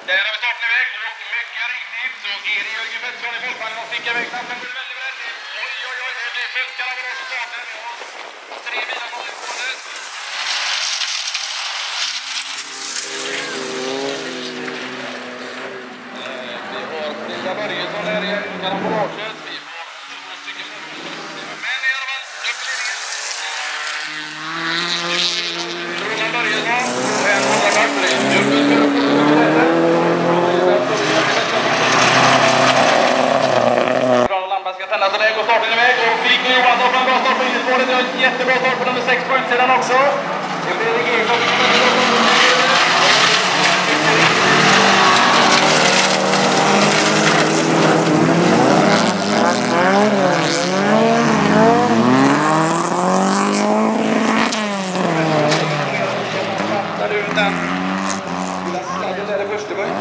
Där har vi starten iväg och mycket riktigt så är det Jörgen Pettersson i folkvagnen och stickar iväg snabbt. Den går väldigt väldigt. Oj, det blir fältkaravage på starten. Vi har 3 bilar från utgåendet. Vi har Frida Börjesson här i garaget. Vi har 2 stycken men i alla fall upp i ledningen. Roland Börjesson och en andra kvart. Ska tända så där går starten iväg och Viking Johansson från bra start på innerspåret. Det har en jättebra start på nummer 6 på utsidan också. Det blir Fredrik Ekholm. Där ut den lilla sladden där i första början.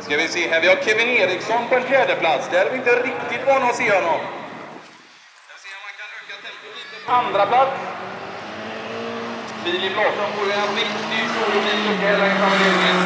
Ska vi se här, vi har Kevin Eriksson på en 4:e plats. Där är vi inte riktigt vana att se honom. Jag ser om man kan öka tempot lite. 2:a plats. Filip Larsson får ju en riktigt stor bil och hela i familjen.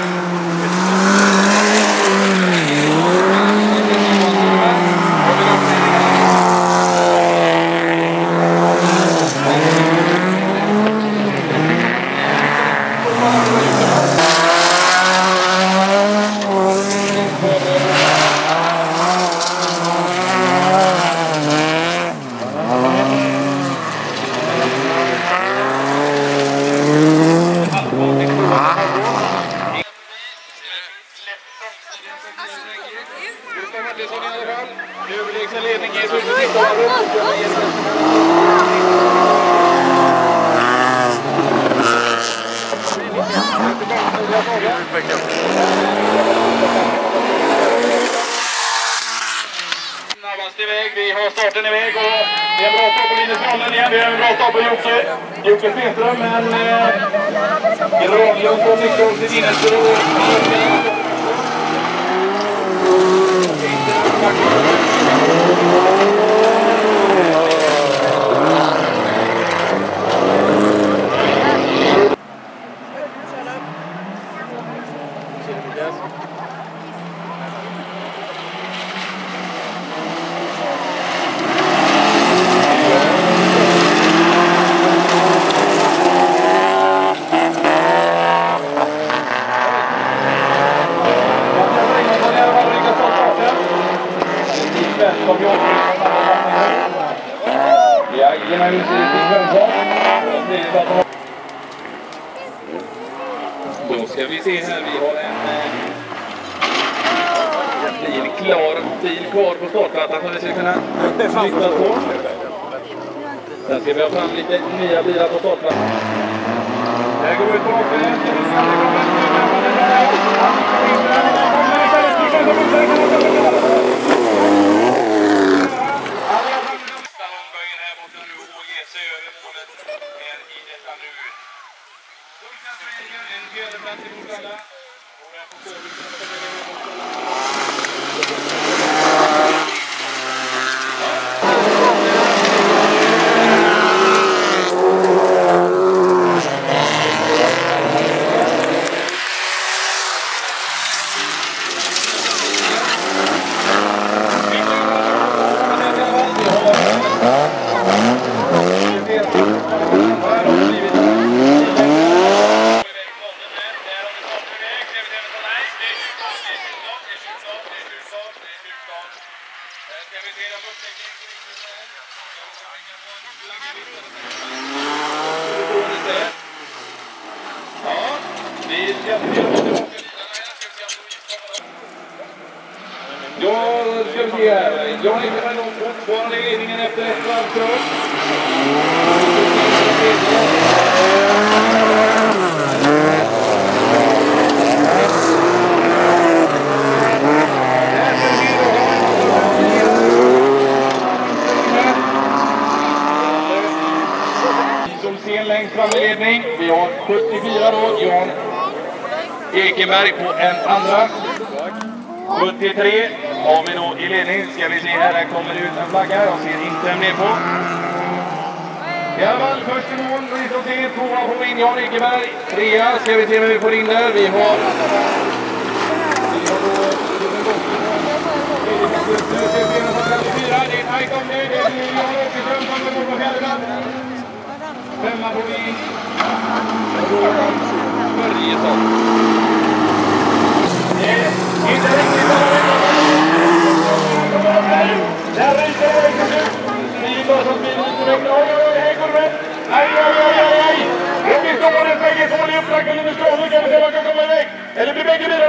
Överlägsenledning är så snabbast iväg, vi har starten iväg och det är en bra start på Linus Granlund igen, vi har en bra start på Jocke Stenström, men Granlund får mycket åt sitt innerspår. Då ska vi se här, vi har en bil kvar på startplattan som vi ska kunna flytta på. Sen ska vi ha fram lite nya bilar på startplattan. Här går vi på Ja, ska vi se här. Jag är fortfarande i ledningen efter ett varvkör. Som ser längst fram i ledning. Vi har 74 då, Jan Ekenberg på en andra. 73 har vi nog i ledning. Ska vi se här, där kommer det ut en flagga. Jag ser inte ner på. I alla fall först i mål, vi får se tvåa på in Jan Ekeberg. Trea ska vi se vem vi får in där. Vi har då det är tajt om det. Det är Jan Åkerström som går på fjärran. Femma på in. Och då Börjesson. Inte riktigt där ryker det till slut. Bilar som blir lite väck. Hej kurven. Aj. Och vi står den bägge två i upptracken under strålen. Kan vi se vad kan komma iväg. Eller blir bägge bilar